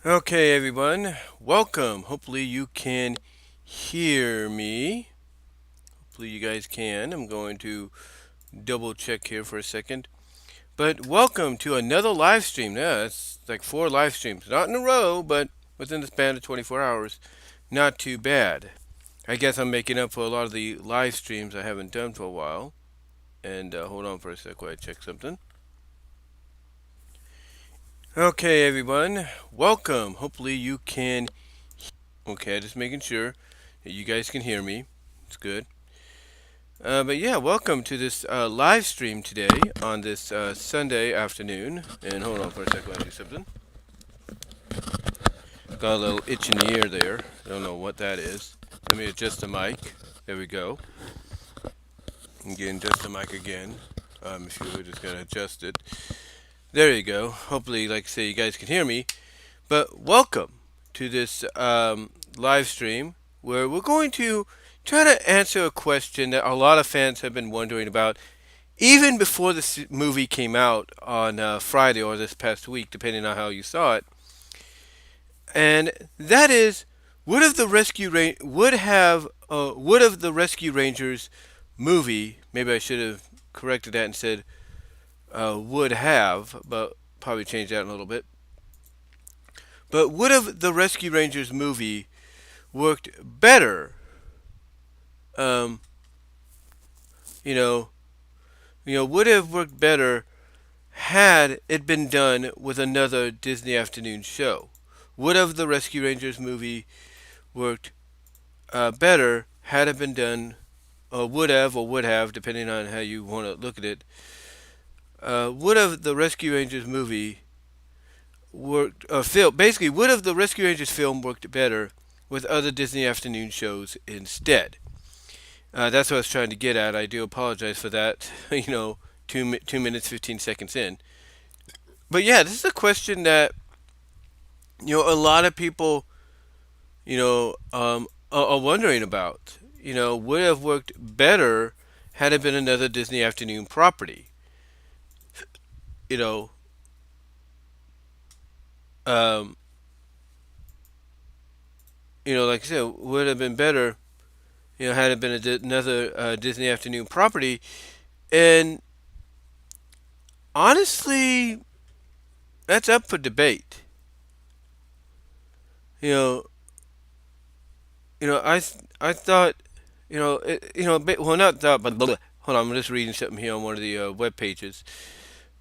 Okay, everyone, welcome. Hopefully, you can hear me. Hopefully, you guys can. I'm going to double check here for a second. But welcome to another live stream. Yeah, it's like 4 live streams. Not in a row, but within the span of 24 hours. Not too bad. I guess I'm making up for a lot of the live streams I haven't done for a while. And hold on for a sec while I check something. Okay, everyone, welcome. Hopefully, you can. Okay, just making sure that you guys can hear me. It's good. But yeah, welcome to this live stream today on this Sunday afternoon. And hold on for a second, let me do something. Got a little itch in the ear there. I don't know what that is. Let me adjust the mic. There we go. Again, adjust the mic again. If you would, just gotta adjust it. There you go. Hopefully, like I say, you guys can hear me. But welcome to this live stream where we're going to try to answer a question that a lot of fans have been wondering about even before this movie came out on Friday or this past week, depending on how you saw it. And that is, would have the Rescue Rangers movie? Maybe I should have corrected that and said would have, but probably change that a little bit. But would have the Rescue Rangers movie worked better? Um, you know, would have worked better had it been done with another Disney afternoon show. Would have the Rescue Rangers movie worked better had it been done, or would have, depending on how you want to look at it. Would have the Rescue Rangers movie worked, or film, basically, would have the Rescue Rangers film worked better with other Disney afternoon shows instead? That's what I was trying to get at. I do apologize for that. 2 minutes 15 seconds in. But yeah, this is a question that a lot of people are wondering about. Would have worked better had it been another Disney afternoon property. You know, um, like I said, would have been better. Had it been another Disney afternoon property. And honestly, that's up for debate. You know, I thought, well, not thought, but hold on, I'm just reading something here on one of the web pages.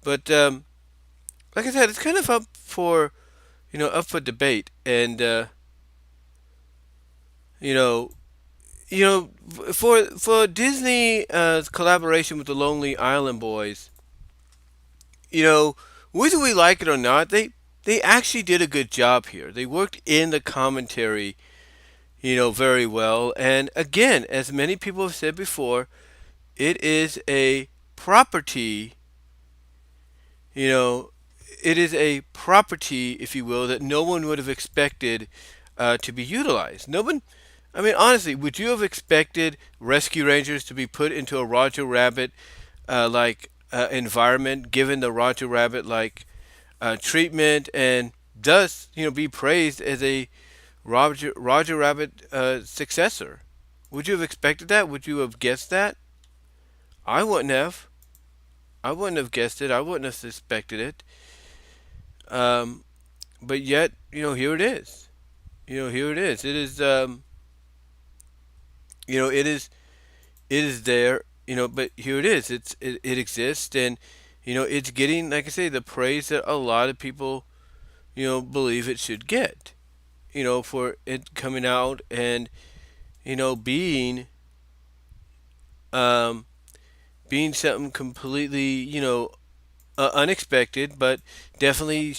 But like I said, it's kind of up for debate, and you know, for Disney collaboration with the Lonely Island Boys, whether we like it or not, they actually did a good job here. They worked in the commentary, very well. And again, as many people have said before, it is a property, you know, it is a property, if you will, that no one would have expected to be utilized. No one, I mean, honestly, would you have expected Rescue Rangers to be put into a Roger Rabbit like environment, given the Roger Rabbit like treatment, and thus, be praised as a Roger Rabbit successor? Would you have expected that? Would you have guessed that? I wouldn't have. I wouldn't have guessed it. I wouldn't have suspected it. Um, but yet, here it is. Here it is. It is, it is there. But here it is. It exists, and it's getting, like I say, the praise that a lot of people, believe it should get. For it coming out and being um, being something completely, unexpected, but definitely,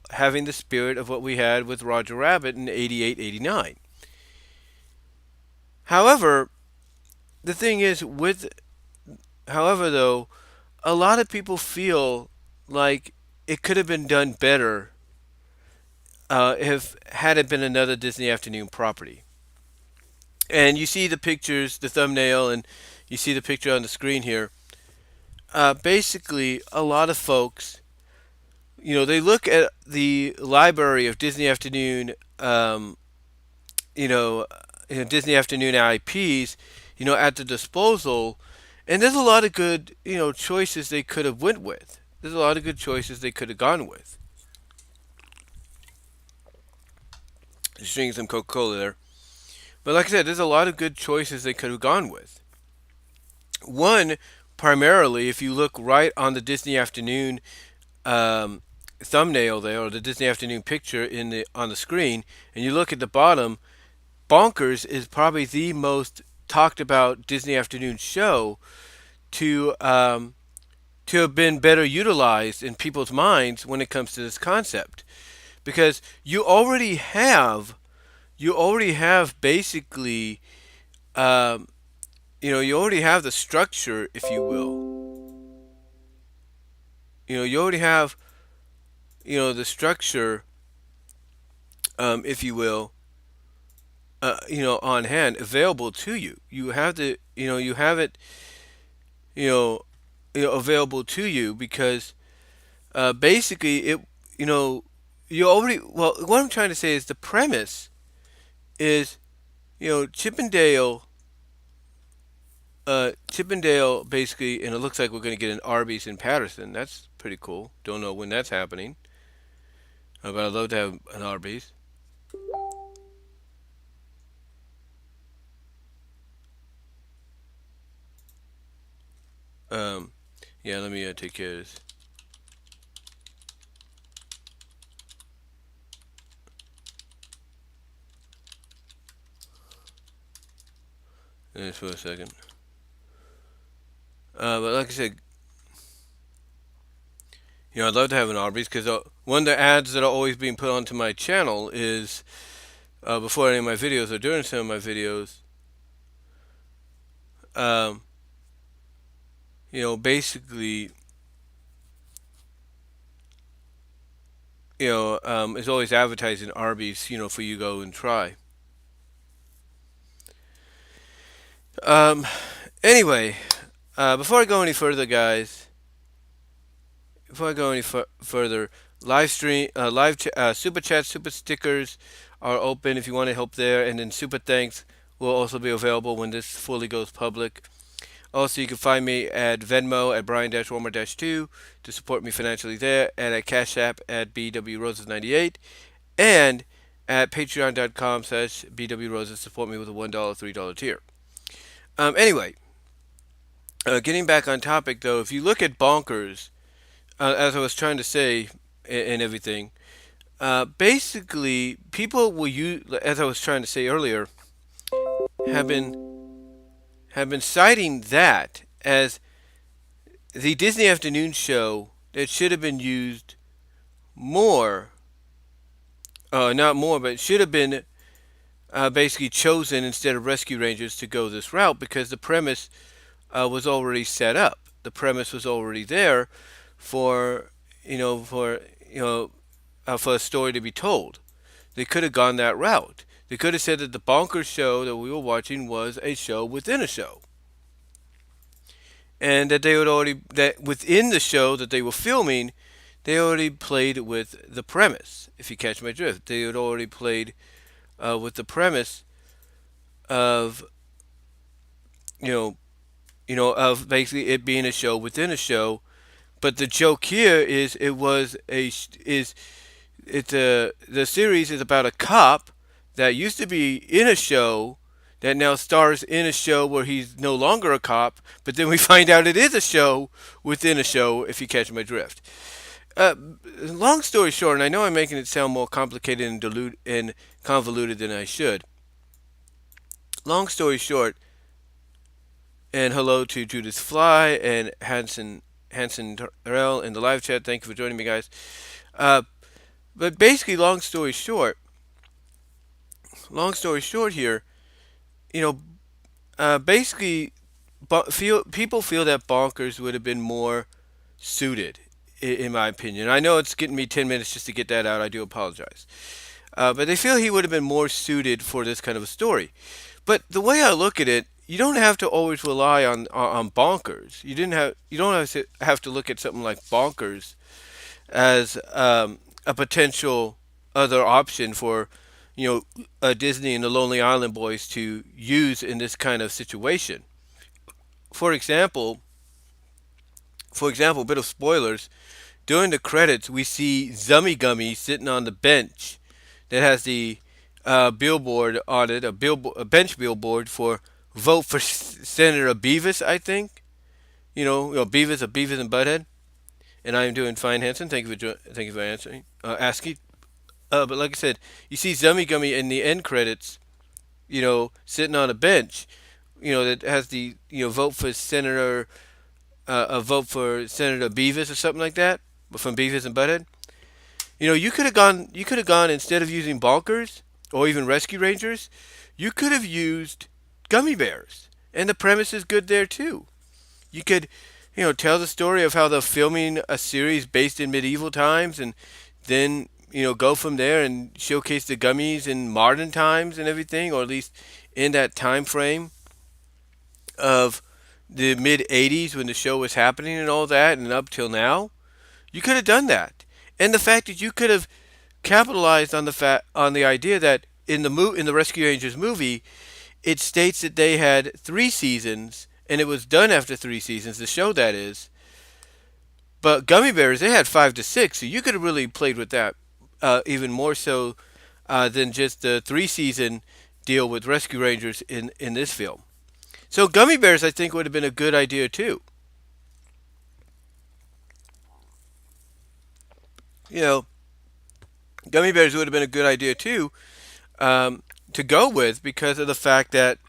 having the spirit of what we had with Roger Rabbit in 88, 89. However, the thing is, however, though, a lot of people feel like it could have been done better if had it been another Disney afternoon property. And you see the pictures, the thumbnail, and you see the picture on the screen here. Basically, a lot of folks, they look at the library of Disney Afternoon, um, you know, Disney Afternoon IPs, at the disposal, and there's a lot of good, choices they could have went with. There's a lot of good choices they could have gone with. Just drinking some Coca-Cola there. But like I said, there's a lot of good choices they could have gone with. One, primarily, if you look right on the Disney Afternoon um, thumbnail there, or the Disney Afternoon picture on the screen, and you look at the bottom, Bonkers is probably the most talked about Disney Afternoon show to to have been better utilized in people's minds when it comes to this concept, because you already have basically um, you already have the structure, if you will. You already have the structure, if you will, on hand, available to you. You have the you have it you know available to you, because basically it you know you already well what I'm trying to say is the premise is Chippendale basically, and it looks like we're going to get an Arby's in Patterson. That's pretty cool. Don't know when that's happening, but I'd love to have an Arby's. Um, yeah, let me take care of this. Just for a second. But like I said, I'd love to have an Arby's, because one of the ads that are always being put onto my channel is before any of my videos or during some of my videos. Um, basically, is always advertising Arby's, for you to go and try. Um, anyway, before I go any further, guys, before I go any further, live stream, super chat, super stickers are open if you want to help there, and then super thanks will also be available when this fully goes public. Also, you can find me at Venmo at Brian-Warmer-2 to support me financially there, and at Cash App at BWRoses98, and at patreon.com/BWRoses to support me with a $1, $3 tier. Anyway, getting back on topic though, if you look at Bonkers, as I was trying to say, and everything, basically people will use, as I was trying to say earlier, have been citing that as the Disney Afternoon show that should have been used more, not more, but should have been basically chosen instead of Rescue Rangers to go this route, because the premise was already set up. The premise was already there for for a story to be told. They could have gone that route. They could have said that the Bonkers show that we were watching was a show within a show, and that they would already that within the show that they were filming, they already played with the premise. If you catch my drift, they had already played with the premise of of basically it being a show within a show. But the joke here is the series is about a cop that used to be in a show that now stars in a show where he's no longer a cop, but then we find out it is a show within a show, if you catch my drift. Long story short, and I know I'm making it sound more complicated and convoluted than I should. Long story short, and hello to Judith Fly and Hanson Terrell in the live chat. Thank you for joining me, guys. But basically, long story short here, basically, people feel that Bonkers would have been more suited, in my opinion. I know it's getting me 10 minutes just to get that out. I do apologize. But they feel he would have been more suited for this kind of a story. But the way I look at it, you don't have to always rely on Bonkers. You don't have to look at something like Bonkers as a potential other option for Disney and the Lonely Island Boys to use in this kind of situation. For example, a bit of spoilers. During the credits, we see Zummy Gummy sitting on the bench that has the billboard on it, a bench billboard for vote for Senator Beavis. I think Beavis of Beavis and Butthead, and I am doing fine, Hanson. Thank you for answering, asking. But like I said, you see Zummy Gummy in the end credits, sitting on a bench, that has the vote for Senator Beavis or something like that, from Beavis and Butthead. You could have gone. You could have gone instead of using Bonkers or even Rescue Rangers. You could have used Gummy Bears, and the premise is good there too. You could, tell the story of how they're filming a series based in medieval times, and then go from there and showcase the gummies in modern times and everything, or at least in that time frame of the mid '80s when the show was happening and all that, and up till now. You could have done that, and the fact that you could have capitalized on the idea that in the Rescue Rangers movie, it states that they had 3 seasons and it was done after 3 seasons. The show that is, but Gummy Bears they had 5 to 6, so you could have really played with that even more so than just the 3 season deal with Rescue Rangers in this film. So Gummy Bears I think would have been a good idea too. You know, Gummy Bears would have been a good idea too to go with because of the fact that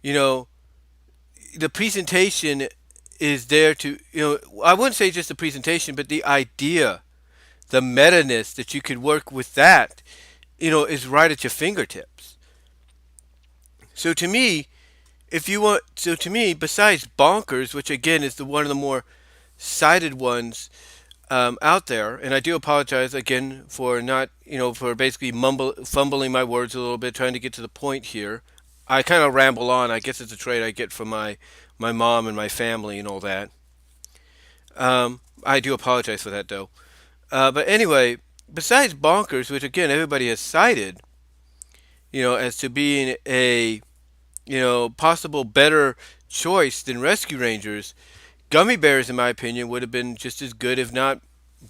you know the presentation is there to I wouldn't say just the presentation, but the idea, the meta-ness that you could work with that, is right at your fingertips. So to me, to me, besides Bonkers, which again is the one of the more cited ones out there, and I do apologize again for not, for basically fumbling my words a little bit, trying to get to the point here. I kind of ramble on. I guess it's a trait I get from my mom and my family and all that. I do apologize for that though. But anyway, besides Bonkers, which again everybody has cited, as to being a possible better choice than Rescue Rangers, Gummy Bears, in my opinion, would have been just as good, if not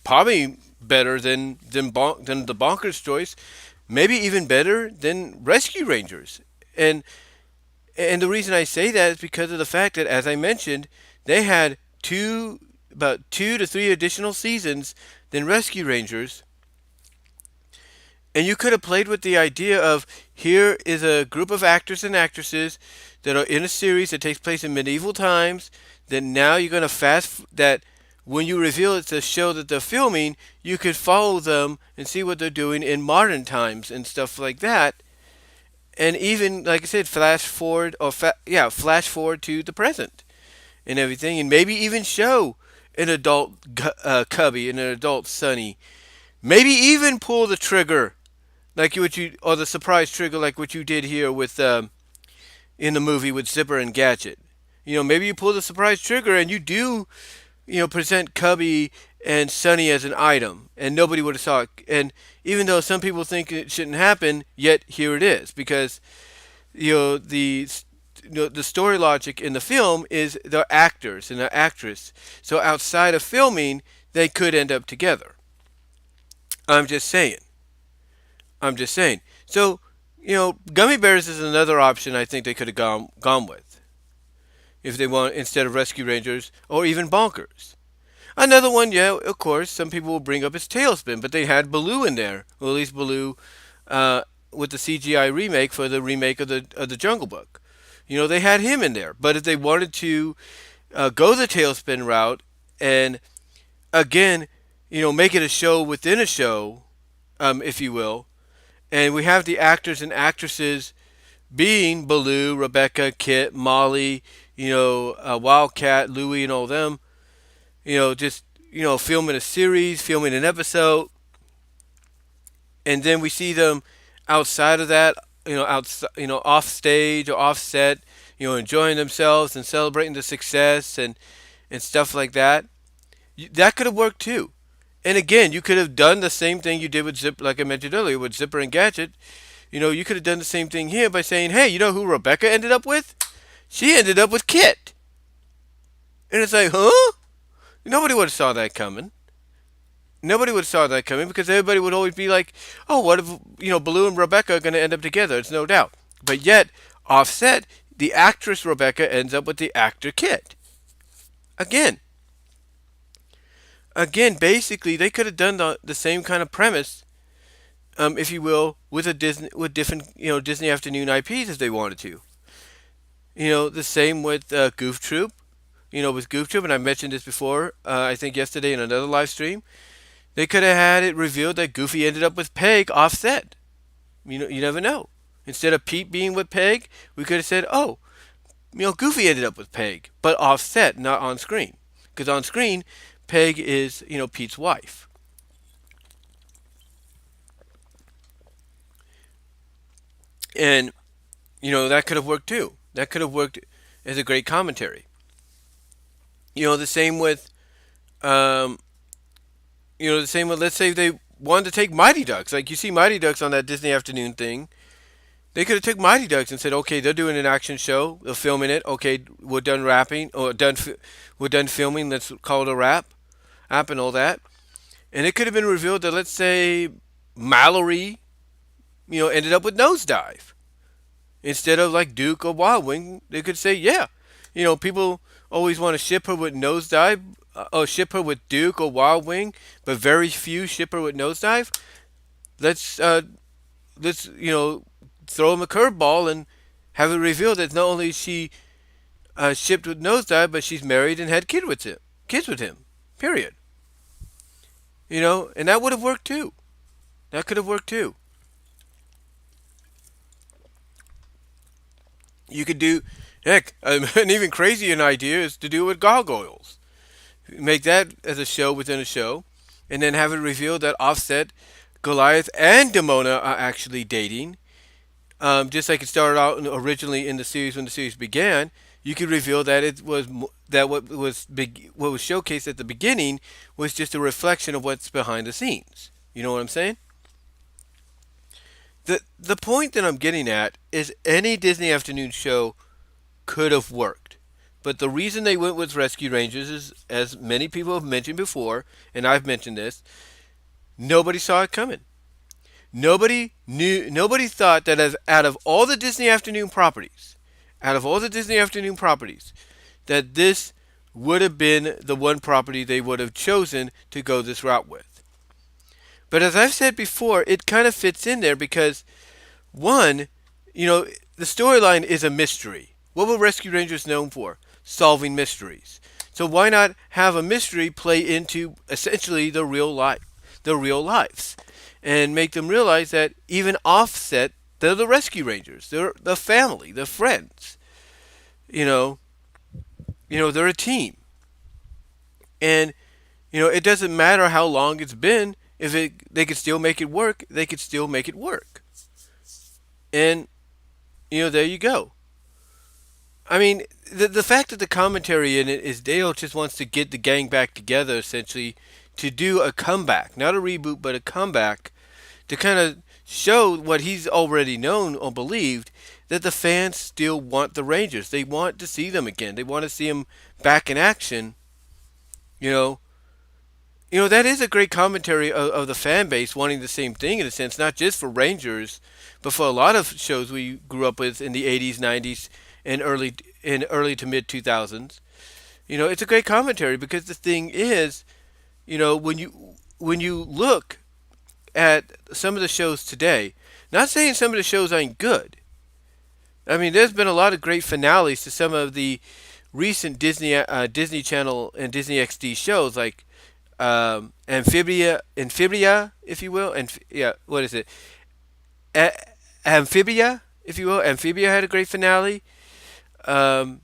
probably better than the Bonkers choice, maybe even better than Rescue Rangers. And and the reason I say that is because of the fact that, as I mentioned, they had about 2 to 3 additional seasons than Rescue Rangers, and you could have played with the idea of here is a group of actors and actresses that are in a series that takes place in medieval times. Then now you're going to fast that when you reveal it's a show that they're filming, you could follow them and see what they're doing in modern times and stuff like that. And even like I said, flash forward to the present and everything, and maybe even show an adult Cubby and an adult Sonny. Maybe even pull the trigger or the surprise trigger like what you did here with in the movie with Zipper and Gadget. Maybe you pull the surprise trigger and you do, present Cubby and Sonny as an item, and nobody would have saw it. And even though some people think it shouldn't happen, yet here it is because the story logic in the film is the actors and the actress. So outside of filming, they could end up together. I'm just saying. I'm just saying. So, Gummy Bears is another option I think they could have gone with if they want instead of Rescue Rangers or even Bonkers. Another one, yeah, of course, some people will bring up is Tailspin, but they had Baloo in there, or at least Baloo with the CGI remake for the remake of the Jungle Book. They had him in there, but if they wanted to go the Tailspin route and again, make it a show within a show, if you will, and we have the actors and actresses being Baloo, Rebecca, Kit, Molly, Wildcat, Louie, and all them. Just filming a series, filming an episode, and then we see them outside of that, off stage or offset, enjoying themselves and celebrating the success and stuff like that. That could have worked too. And again, you could have done the same thing you did with Zip, like I mentioned earlier, with Zipper and Gadget. You could have done the same thing here by saying, hey, you know who Rebecca ended up with? She ended up with Kit. And it's like, huh? Nobody would have saw that coming. Nobody would have saw that coming because everybody would always be like, oh, what if, Baloo and Rebecca are going to end up together? It's no doubt. But yet, offset, the actress Rebecca ends up with the actor Kit. Again, basically, they could have done the same kind of premise, if you will, with different, Disney Afternoon IPs if they wanted to. The same with Goof Troop. With Goof Troop, and I mentioned this before, I think yesterday in another live stream. They could have had it revealed that Goofy ended up with Peg offset. You never know. Instead of Pete being with Peg, we could have said, oh, Goofy ended up with Peg, but offset, not on screen. Because on screen, Peg is, Pete's wife. And, that could have worked too. That could have worked as a great commentary. The same with, let's say they wanted to take Mighty Ducks. Like you see Mighty Ducks on that Disney Afternoon thing. They could have took Mighty Ducks and said, okay, they're doing an action show. They're filming it. Okay, we're done rapping we're done filming. Let's call it a app and all that. And it could have been revealed that, let's say, Mallory, ended up with Nosedive instead of like Duke or Wild Wing. They could say, yeah, people always want to ship her with Nosedive, or ship her with Duke or Wild Wing, but very few ship her with Nosedive. Let's throw him a curveball and have it revealed that not only is she shipped with Nosedive, but she's married and had kids with him. Period. And that would have worked too. That could have worked too. You could do, heck, an even crazier idea is to do it with gargoyles. Make that as a show within a show, and then have it revealed that Offset, Goliath, and Demona are actually dating. Just like it started out originally in the series when the series began, you could reveal that it was that what was showcased at the beginning was just a reflection of what's behind the scenes. You know what I'm saying? The point that I'm getting at is any Disney Afternoon show could have worked. But the reason they went with Rescue Rangers is, as many people have mentioned before, and I've mentioned this, nobody saw it coming. Nobody thought that out of all the Disney Afternoon properties, that this would have been the one property they would have chosen to go this route with. But as I've said before, it kind of fits in there because, one, the storyline is a mystery. What were Rescue Rangers known for? Solving mysteries. So why not have a mystery play into essentially the real lives, and make them realize that even Offset, they're the Rescue Rangers. They're the family. They're friends. They're a team. And it doesn't matter how long it's been. If they could still make it work, they could still make it work. And there you go. I mean, the fact that the commentary in it is Dale just wants to get the gang back together, essentially, to do a comeback, not a reboot, but a comeback, to kind of show what he's already known or believed, that the fans still want the Rangers. They want to see them again. They want to see them back in action. That is a great commentary of the fan base wanting the same thing in a sense, not just for Rangers, but for a lot of shows we grew up with in the 80s, 90s, and early to mid 2000s. It's a great commentary because the thing is, when you look at some of the shows today, not saying some of the shows ain't good. I mean, there's been a lot of great finales to some of the recent Disney Channel and Disney XD shows, like Amphibia, if you will, and yeah, what is it? Amphibia, if you will. Amphibia had a great finale. I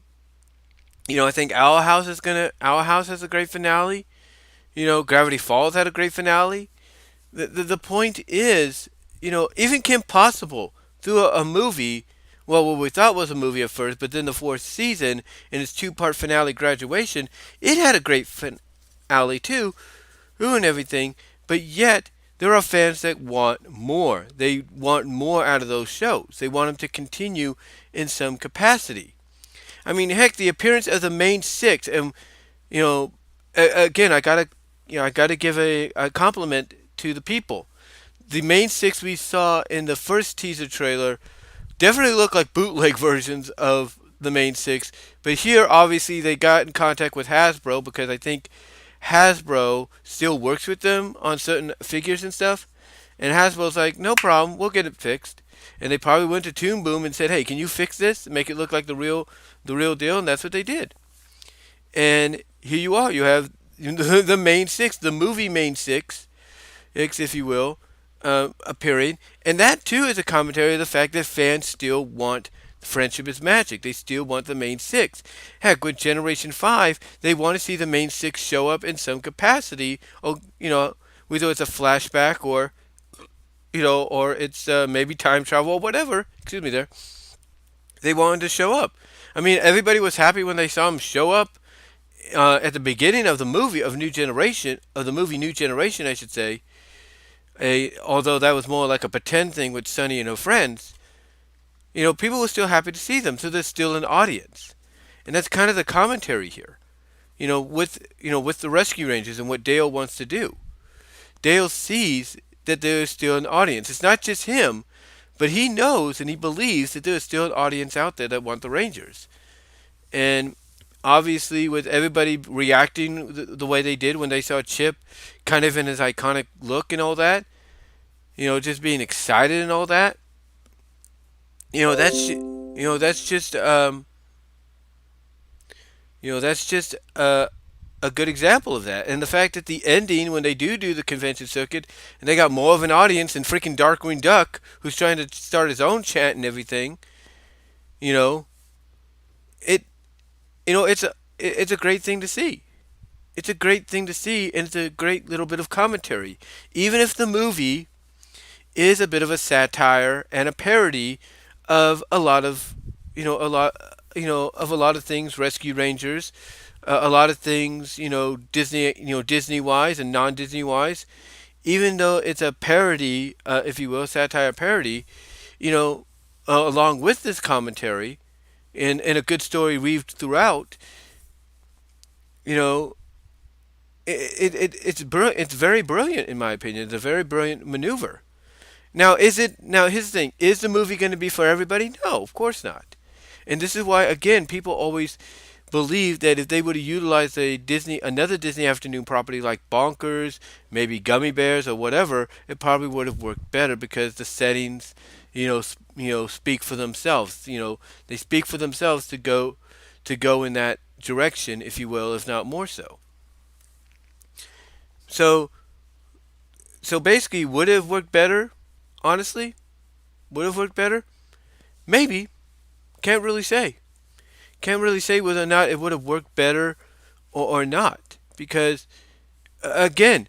think Owl House has a great finale. Gravity Falls had a great finale. The point is, even Kim Possible through a movie, well, what we thought was a movie at first, but then the fourth season in its two-part finale, Graduation, it had a great finale too. ruin everything. But yet, there are fans that want more. They want more out of those shows. They want them to continue in some capacity. I mean, heck, the appearance of the main six, and you know, again, I gotta give a compliment to the people. The main six we saw in the first teaser trailer definitely look like bootleg versions of the main six. But here, obviously, they got in contact with Hasbro because I think Hasbro still works with them on certain figures and stuff. And Hasbro's like, no problem, we'll get it fixed. And they probably went to Toon Boom and said, hey, can you fix this and make it look like the real deal? And that's what they did. And here you are. You have the main six, the movie main six, if you will, appearing. And that, too, is a commentary of the fact that fans still want friendship is magic. They still want the main six. Heck, with Generation 5, they want to see the main six show up in some capacity, or, whether it's a flashback or, or it's maybe time travel or whatever. Excuse me there. They wanted to show up. I mean, everybody was happy when they saw him show up at the beginning of the movie of the movie New Generation, I should say. Although that was more like a pretend thing with Sunny and her friends, people were still happy to see them, so there's still an audience, and that's kind of the commentary here. With the Rescue Rangers and what Dale wants to do. Dale sees that there is still an audience. It's not just him, but he knows and he believes that there is still an audience out there that want the Rangers. And obviously, with everybody reacting the way they did when they saw Chip, kind of in his iconic look and all that, just being excited and all that, that's just that's just a good example of that. And the fact that the ending, when they do the convention circuit, and they got more of an audience than freaking Darkwing Duck, who's trying to start his own chant and everything, you know, it, it's a great thing to see. It's a great thing to see, and it's a great little bit of commentary. Even if the movie is a bit of a satire and a parody of a lot of, of a lot of things, Rescue Rangers, a lot of things, Disney, Disney wise and non-Disney wise. Even though it's a parody, if you will, satire parody, along with this commentary, and a good story weaved throughout, you know, it's very brilliant in my opinion. It's a very brilliant maneuver. Now, here's the thing: is the movie going to be for everybody? No, of course not. And this is why, again, people always believe that if they would have utilized another Disney afternoon property like Bonkers, maybe Gummy Bears or whatever, it probably would have worked better because the settings, speak for themselves. They speak for themselves to go in that direction, if you will, if not more so. So, so basically, would it have worked better? Honestly, would it have worked better? Maybe. Can't really say. Can't really say whether or not it would have worked better or not because again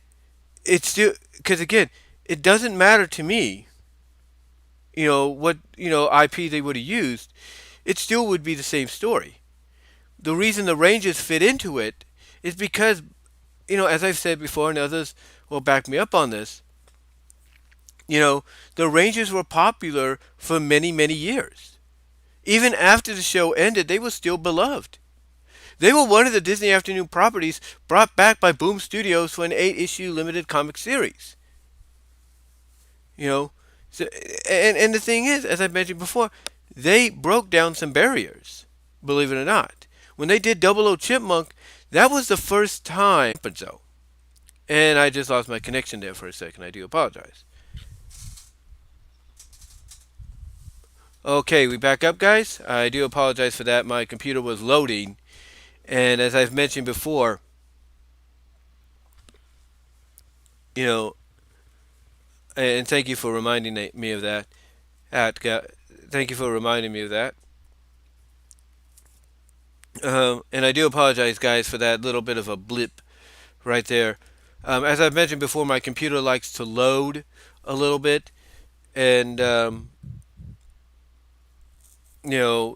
it doesn't matter to me what IP they would have used. It still would be the same story. The reason the Rangers fit into it is because as I've said before, and others will back me up on this, the Rangers were popular for many, many years. Even after the show ended, they were still beloved. They were one of the Disney Afternoon properties brought back by Boom Studios for an 8-issue limited comic series. You know, so, and the thing is, as I mentioned before, they broke down some barriers, believe it or not. When they did Double O Chipmunk, that was the first time. So, and I just lost my connection there for a second. I do apologize. Okay, we back up, guys. I do apologize for that. My computer was loading, and as I've mentioned before, you know, and thank you for reminding me of that. Thank you for reminding me of that. And I do apologize, guys, for that little bit of a blip right there. As I've mentioned before, my computer likes to load a little bit, and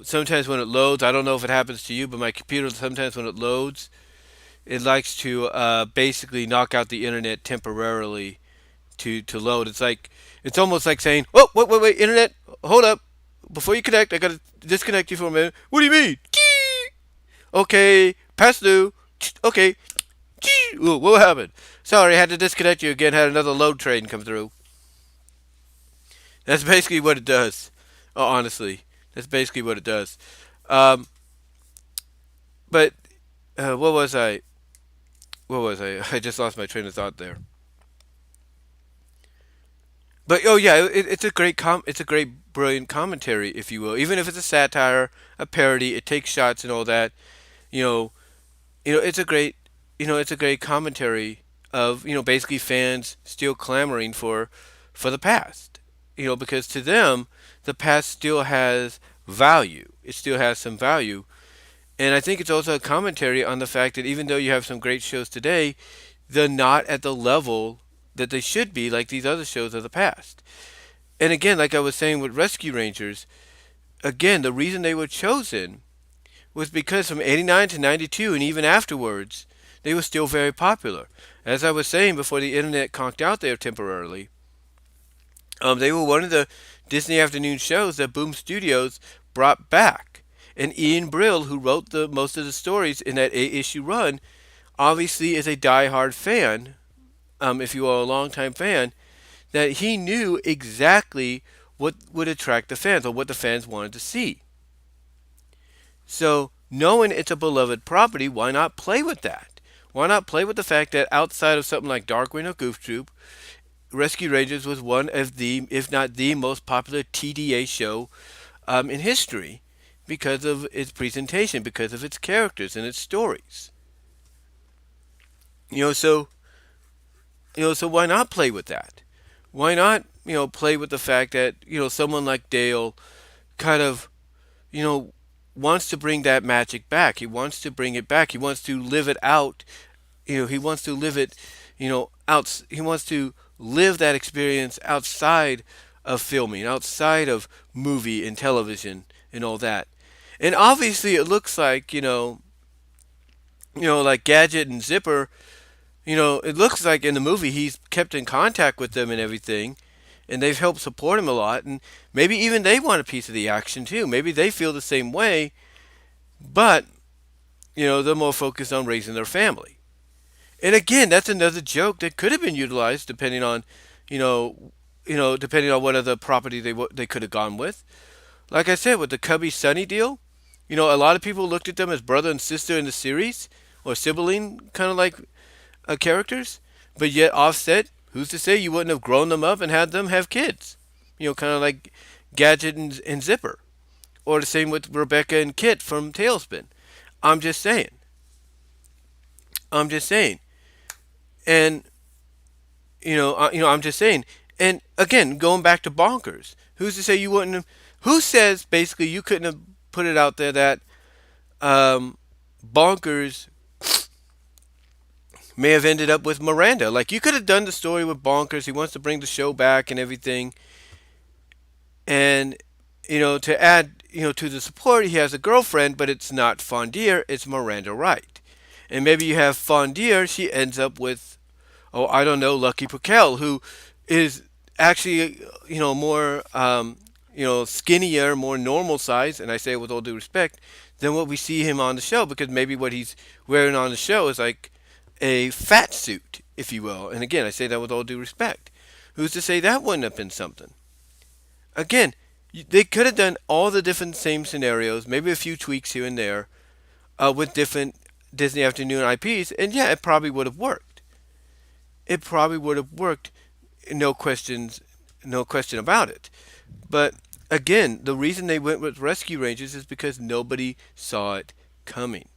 sometimes when it loads, I don't know if it happens to you, but my computer sometimes when it loads, it likes to basically knock out the internet temporarily to load. It's almost like saying, "Oh, wait, internet, hold up, before you connect, I gotta disconnect you for a minute." What do you mean? Okay, pass through. Okay, ooh, what happened? Sorry, I had to disconnect you again. Had another load train come through. That's basically what it does. Honestly, that's basically what it does. Um, but what was I? What was I? I just lost my train of thought there. But oh yeah, it's a it's a great brilliant commentary, if you will. Even if it's a satire, a parody, it takes shots and all that. You know, it's a great, it's a great commentary of basically fans still clamoring for the past. Because to them, the past still has value. It still has some value, and I think it's also a commentary on the fact that even though you have some great shows today, they're not at the level that they should be, like these other shows of the past. And again, like I was saying with Rescue Rangers, again, the reason they were chosen was because from 89 to 92 and even afterwards, they were still very popular. As I was saying before the internet conked out there temporarily, they were one of the Disney afternoon shows that Boom Studios brought back. And Ian Brill, who wrote the most of the stories in that 8-issue run, obviously is a die-hard fan, if you are a longtime fan, that he knew exactly what would attract the fans or what the fans wanted to see. So, knowing it's a beloved property, why not play with that? Why not play with the fact that outside of something like Darkwing or Goof Troop, Rescue Rangers was one of the, if not the most popular TDA show in history because of its presentation, because of its characters and its stories. You know, so so why not play with that? Why not play with the fact that someone like Dale kind of you know wants to bring that magic back. He wants to bring it back. He wants to live it out. He wants to live it. Out. He wants to live that experience outside of filming, outside of movie and television and all that. And obviously, it looks like like Gadget and Zipper. It looks like in the movie he's kept in contact with them and everything, and they've helped support him a lot. And maybe even they want a piece of the action too. Maybe they feel the same way, but they're more focused on raising their family. And again, that's another joke that could have been utilized depending on, you know, depending on what other property they could have gone with. Like I said, with the Cubby Sunny deal, a lot of people looked at them as brother and sister in the series, or sibling kind of like characters. But yet Offset, who's to say you wouldn't have grown them up and had them have kids? Kind of like Gadget and Zipper, or the same with Rebecca and Kit from Tailspin. I'm just saying. I'm just saying. And I'm just saying. And again, going back to Bonkers, who's to say you wouldn't have? Who says basically you couldn't have put it out there that Bonkers may have ended up with Miranda? Like you could have done the story with Bonkers. He wants to bring the show back and everything, and to add to the support, he has a girlfriend, but it's not Fondier, it's Miranda Wright. And maybe you have Fondier, she ends up with, oh, I don't know, Lucky Purcell, who is actually, more, skinnier, more normal size, and I say it with all due respect, than what we see him on the show, because maybe what he's wearing on the show is like a fat suit, if you will. And again, I say that with all due respect. Who's to say that wouldn't have been something? Again, they could have done all the different same scenarios, maybe a few tweaks here and there, with different Disney Afternoon IPs, and yeah, it probably would have worked. It probably would have worked, no questions, no question about it. But again, the reason they went with Rescue Rangers is because nobody saw it coming.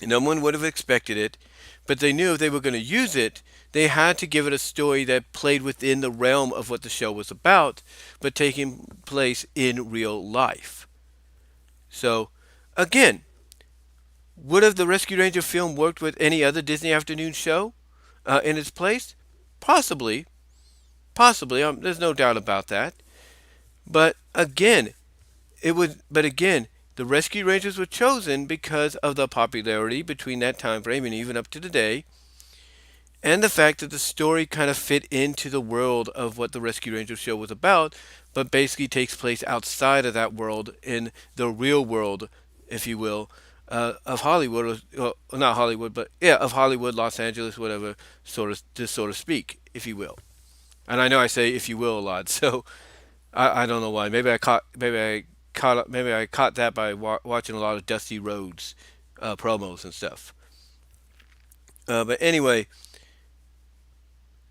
No one would have expected it, but they knew if they were going to use it, they had to give it a story that played within the realm of what the show was about, but taking place in real life. So, again, would have the Rescue Ranger film worked with any other Disney Afternoon show in its place? Possibly. Possibly. There's no doubt about that. But again, it would. But again, The Rescue Rangers were chosen because of the popularity between that time frame and even up to today, and the fact that the story kind of fit into the world of what the Rescue Rangers show was about, but basically takes place outside of that world in the real world, if you will, of Hollywood, or not Hollywood, but yeah, of Hollywood, Los Angeles, whatever, sort of speak, if you will. And I know I say "if you will" a lot, so I don't know why. Maybe I caught that by watching a lot of Dusty Rhodes promos and stuff. Uh, but anyway,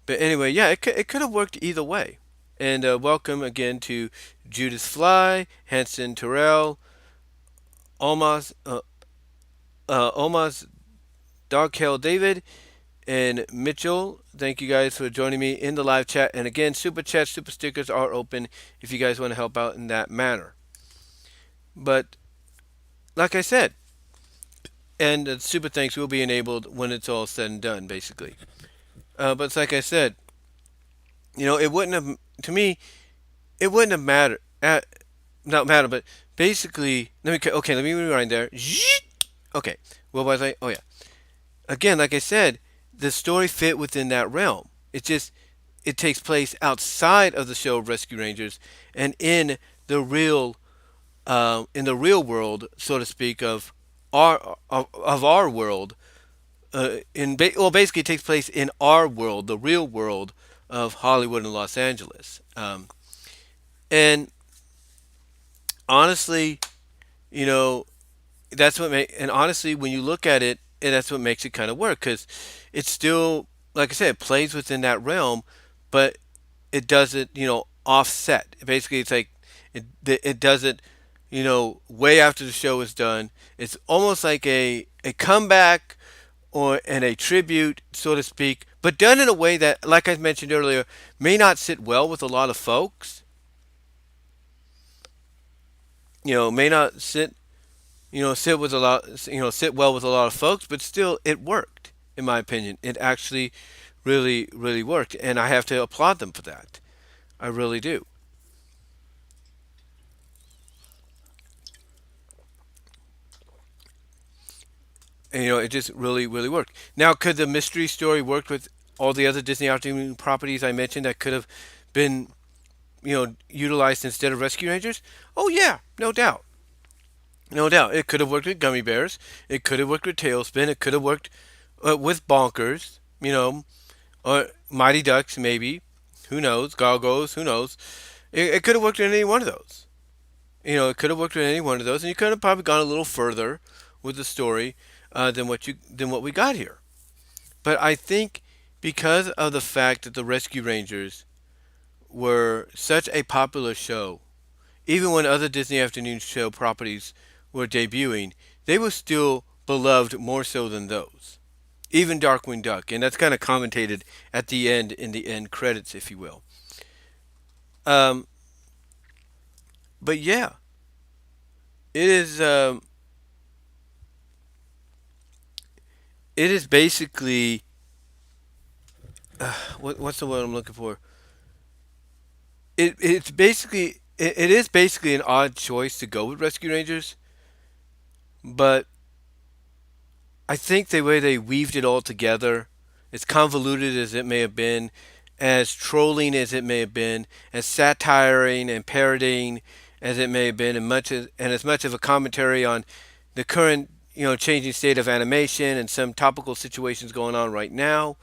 but anyway, yeah, it could have worked either way. And welcome again to Judith Fly, Hanson Terrell, Almas, Almas, Darkel David, and Mitchell. Thank you guys for joining me in the live chat. And again, super chats, super stickers are open if you guys want to help out in that manner. But like I said, and super thanks will be enabled when it's all said and done, basically. But it's like I said, it wouldn't have, to me, it wouldn't have mattered. Not matter, but basically, let me rewind there. Okay, what was I? Oh yeah. Again, like I said, the story fit within that realm. It takes place outside of the show of Rescue Rangers and in the real world, so to speak, of our world. Basically, it takes place in our world, the real world of Hollywood and Los Angeles. And honestly, you know, and honestly, when you look at it, that's what makes it kind of work because it's still, like I said, it plays within that realm, but it doesn't, offset. Basically, it's like it does it, way after the show is done. It's almost like a comeback and a tribute, so to speak, but done in a way that, like I mentioned earlier, may not sit well with a lot of folks. May not sit well with a lot of folks, but still, it worked. In my opinion, it actually really, really worked, and I have to applaud them for that. I really do. And, it just really, really worked. Now, could the mystery story work with all the other Disney Afternoon properties I mentioned that could have been, utilized instead of Rescue Rangers? Oh yeah, no doubt. No doubt. It could have worked with Gummy Bears. It could have worked with Tailspin. It could have worked with Bonkers, or Mighty Ducks, maybe. Who knows? Gargoyles, who knows? It could have worked in any one of those. It could have worked in any one of those, and you could have probably gone a little further with the story than what we got here. But I think because of the fact that the Rescue Rangers were such a popular show, even when other Disney Afternoon show properties were debuting, they were still beloved more so than those. Even Darkwing Duck, and that's kind of commentated at the end in the end credits, if you will. Um, but yeah, it is. It is basically what's the word I'm looking for? It is basically an odd choice to go with Rescue Rangers, but I think the way they weaved it all together, as convoluted as it may have been, as trolling as it may have been, as satiring and parodying as it may have been, and as much of a commentary on the current, changing state of animation and some topical situations going on right now.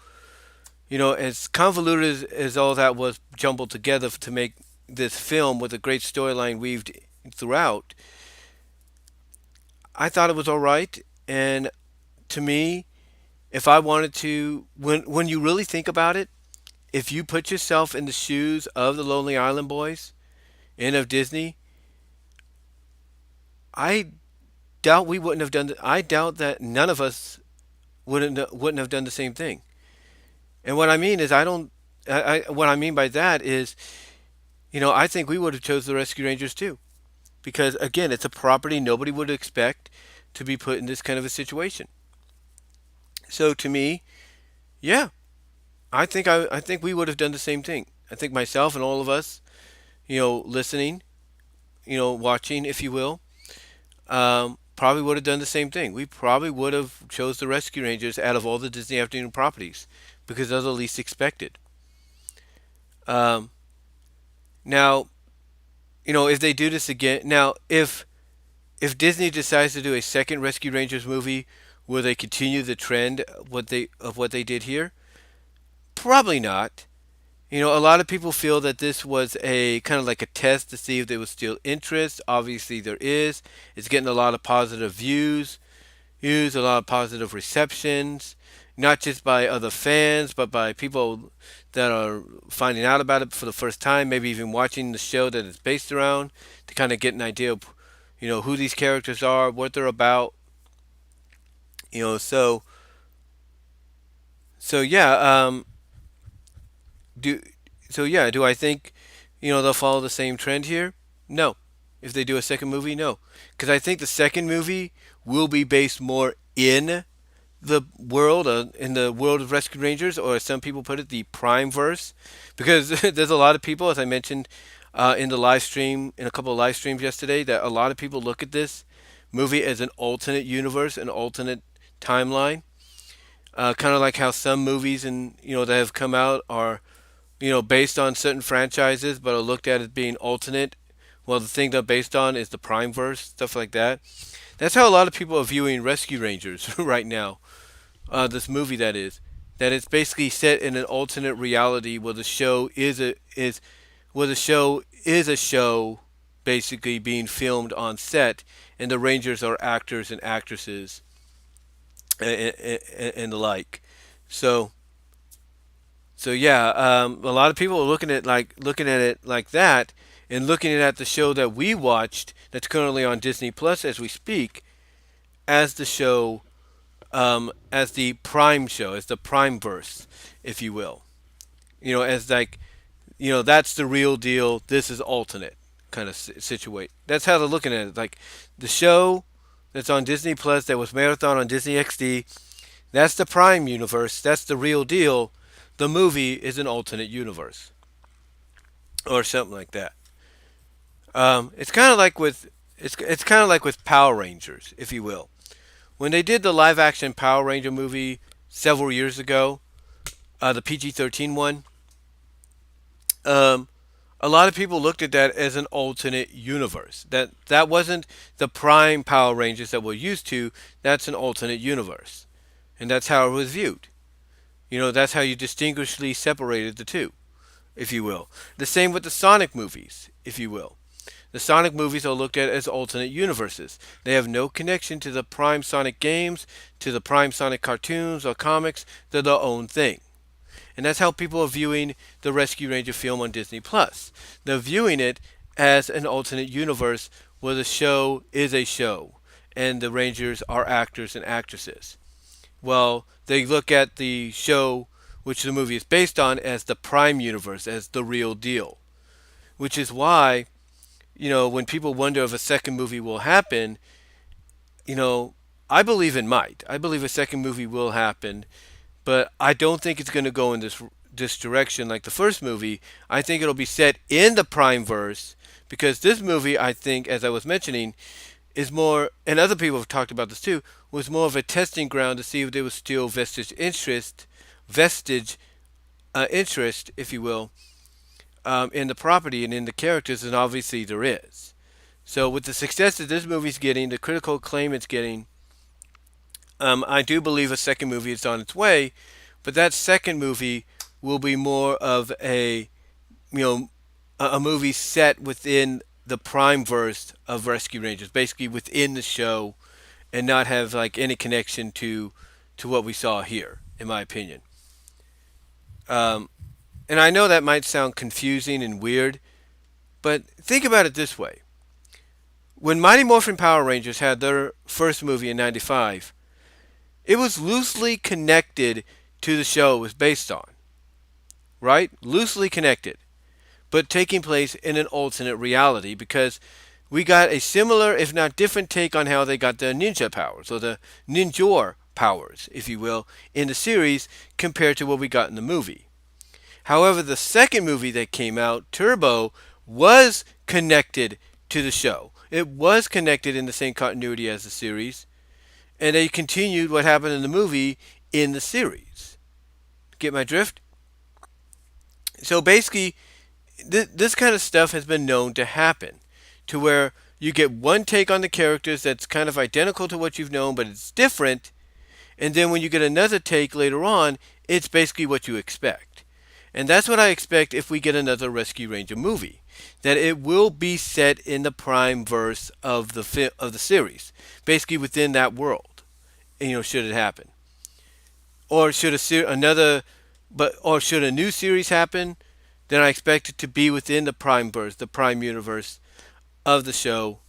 As convoluted as all that was jumbled together to make this film with a great storyline weaved throughout, I thought it was all right. And to me, if I wanted to, when you really think about it, if you put yourself in the shoes of the Lonely Island Boys and of Disney, I doubt we wouldn't have done. I doubt that none of us wouldn't have done the same thing. And what I mean is, I don't. What I mean by that is, I think we would have chose the Rescue Rangers too, because again, it's a property nobody would expect to be put in this kind of a situation. So to me, yeah, I think we would have done the same thing. I think myself and all of us, listening, watching, if you will, probably would have done the same thing. We probably would have chose the Rescue Rangers out of all the Disney Afternoon properties because they're the least expected. Um, now, if they do this again, now if Disney decides to do a second Rescue Rangers movie, will they continue the trend of what they did here? Probably not. A lot of people feel that this was a kind of like a test to see if there was still interest. Obviously, there is. It's getting a lot of positive views, a lot of positive receptions, not just by other fans, but by people that are finding out about it for the first time, maybe even watching the show that it's based around to kind of get an idea of, who these characters are, what they're about. You know, so so yeah, do do I think they'll follow the same trend here? No. If they do a second movie, no, because I think the second movie will be based more in the world of Rescue Rangers, or as some people put it, the Prime verse, because there's a lot of people, as I mentioned in the live stream, in a couple of live streams yesterday, that a lot of people look at this movie as an alternate universe, an alternate timeline, kind of like how some movies and that have come out are based on certain franchises, but are looked at as being alternate. Well, the thing they're based on is the Prime verse, stuff like that. That's how a lot of people are viewing Rescue Rangers right now. This movie that it's basically set in an alternate reality where the show is a show basically being filmed on set, and the Rangers are actors and actresses and the like. So yeah, a lot of people are looking at it like that, and looking at the show that we watched that's currently on Disney Plus as we speak as the show, as the Prime show, as the Prime verse, if you will. As like, that's the real deal. This is alternate kind of situate. That's how they're looking at it. Like the show that's on Disney Plus that was marathon on Disney XD. That's the Prime universe. That's the real deal. The movie is an alternate universe, or something like that. It's kind of like with it's kind of like with Power Rangers, if you will. When they did the live action Power Ranger movie several years ago, the PG-13 one, um, a lot of people looked at that as an alternate universe. That wasn't the Prime Power Rangers that we're used to. That's an alternate universe, and that's how it was viewed. That's how you distinguishedly separated the two, if you will. The same with the Sonic movies, if you will. The Sonic movies are looked at as alternate universes. They have no connection to the Prime Sonic games, to the Prime Sonic cartoons or comics. They're their own thing. And that's how people are viewing the Rescue Ranger film on Disney Plus. They're viewing it as an alternate universe where the show is a show and the Rangers are actors and actresses. Well, they look at the show which the movie is based on as the Prime universe, as the real deal. Which is why, when people wonder if a second movie will happen, I believe it might. I believe a second movie will happen, but I don't think it's going to go in this direction like the first movie. I think it'll be set in the Prime verse, because this movie, I think, as I was mentioning, is more, and other people have talked about this too, was more of a testing ground to see if there was still vestige interest, if you will, in the property and in the characters, and obviously there is. So with the success that this movie's getting, the critical acclaim it's getting, I do believe a second movie is on its way, but that second movie will be more of a movie set within the Prime verse of Rescue Rangers, basically within the show, and not have like any connection to what we saw here, in my opinion. Um, and I know that might sound confusing and weird, but think about it this way: when Mighty Morphin Power Rangers had their first movie in '95, it was loosely connected to the show it was based on, right? Loosely connected, but taking place in an alternate reality, because we got a similar, if not different, take on how they got their ninja powers, or the ninjor powers, if you will, in the series compared to what we got in the movie. However, the second movie that came out, Turbo, was connected to the show. It was connected in the same continuity as the series, and they continued what happened in the movie in the series. Get my drift? So basically, this kind of stuff has been known to happen, to where you get one take on the characters that's kind of identical to what you've known, but it's different, and then when you get another take later on, it's basically what you expect. And that's what I expect if we get another Rescue Ranger movie. That it will be set in the prime verse of the series, basically within that world. Should it happen, or should a new series happen, then I expect it to be within the prime verse, the prime universe of the show,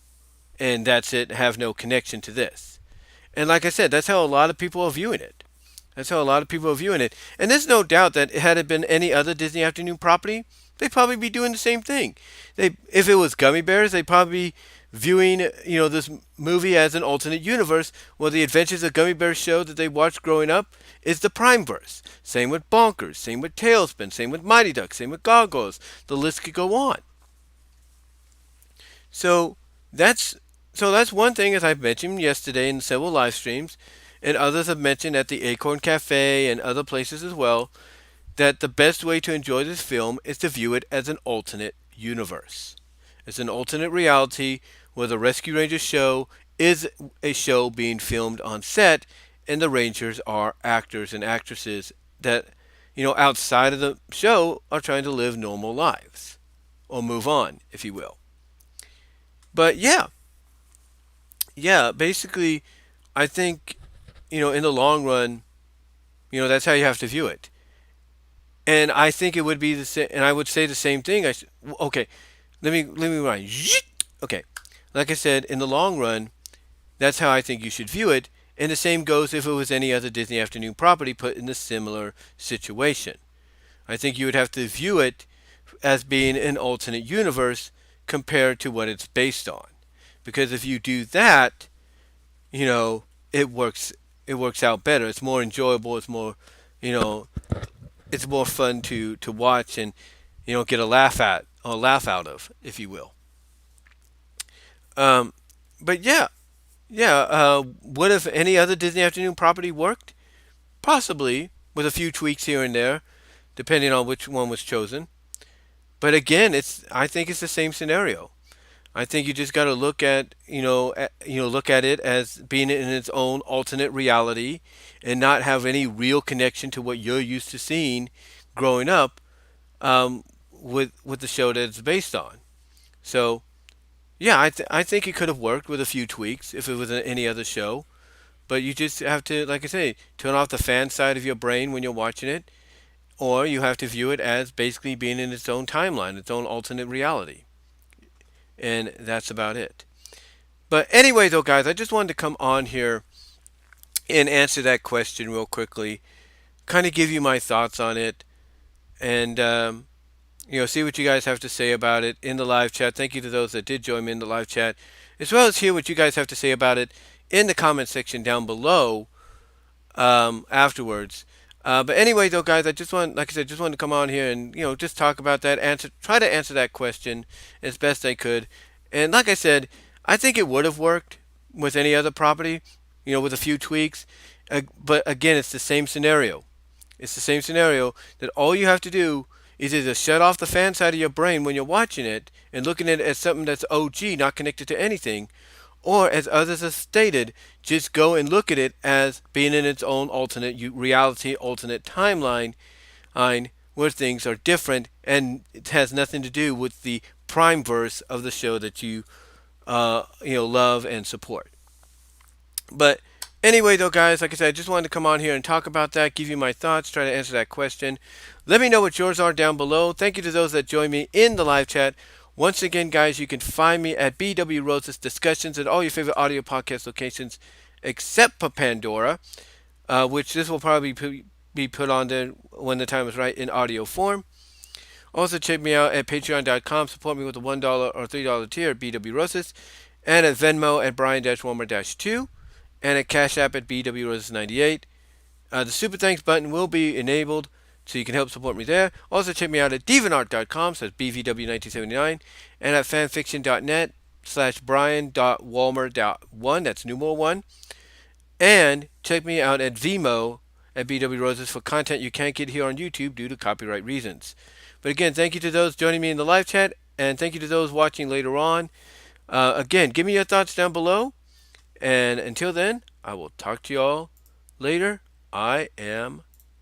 and that's it. Have no connection to this. And like I said, that's how a lot of people are viewing it. That's how a lot of people are viewing it. And there's no doubt that had it been any other Disney Afternoon property, they'd probably be doing the same thing. If it was Gummy Bears, they'd probably be viewing, this movie as an alternate universe where the Adventures of Gummy Bears show that they watched growing up is the prime verse. Same with Bonkers, same with Tailspin, same with Mighty Ducks, same with Gargoyles. The list could go on. So that's that's one thing, as I've mentioned yesterday in several live streams, and others have mentioned at the Acorn Cafe and other places as well, that the best way to enjoy this film is to view it as an alternate universe. It's an alternate reality where the Rescue Rangers show is a show being filmed on set, and the Rangers are actors and actresses that, outside of the show are trying to live normal lives, or move on, if you will. But basically, I think, in the long run, that's how you have to view it. And I think it would be the same, and I would say the same thing. Okay, let me run. Okay, like I said, in the long run, that's how I think you should view it. And the same goes if it was any other Disney Afternoon property put in a similar situation. I think you would have to view it as being an alternate universe compared to what it's based on. Because if you do that, it works out better. It's more enjoyable. It's more, it's more fun to watch and get a laugh out of, if you will. But what if any other Disney Afternoon property worked? Possibly, with a few tweaks here and there, depending on which one was chosen. But again, I think it's the same scenario. I think you just got to look at look at it as being in its own alternate reality, and not have any real connection to what you're used to seeing growing up, with the show that it's based on. So yeah, I think it could have worked with a few tweaks if it was any other show. But you just have to, like I say, turn off the fan side of your brain when you're watching it, or you have to view it as basically being in its own timeline, its own alternate reality. And that's about it. But anyway, though, guys, I just wanted to come on here and answer that question real quickly, kind of give you my thoughts on it, and see what you guys have to say about it in the live chat. Thank you to those that did join me in the live chat, as well as hear what you guys have to say about it in the comment section down below afterwards. But anyway, though, guys, like I said, just wanted to come on here and just talk about that, try to answer that question as best I could. And like I said, I think it would have worked with any other property, with a few tweaks. But again, it's the same scenario. It's the same scenario that all you have to do is either shut off the fan side of your brain when you're watching it and looking at it as something that's OG, not connected to anything, or as others have stated, just go and look at it as being in its own alternate reality, alternate timeline, where things are different, and it has nothing to do with the prime verse of the show that you love and support. But anyway, though, guys, like I said, I just wanted to come on here and talk about that, give you my thoughts, try to answer that question. Let me know what yours are down below. Thank you to those that joined me in the live chat. Once again, guys, you can find me at BW Roses Discussions at all your favorite audio podcast locations, except for Pandora, which this will probably be put on there when the time is right in audio form. Also, check me out at patreon.com. Support me with a $1 or $3 tier at BW Roses, and at Venmo at Brian-Warmer-2, and at Cash App at BW Roses 98. The Super Thanks button will be enabled, so you can help support me there. Also, check me out at deviantart.com, so that's BVW1979, and at fanfiction.net, Brian.Walmer.1. That's numeral one. And check me out at VENMO at BW Roses for content you can't get here on YouTube due to copyright reasons. But again, thank you to those joining me in the live chat, and thank you to those watching later on. Again, give me your thoughts down below. And until then, I will talk to you all later. I am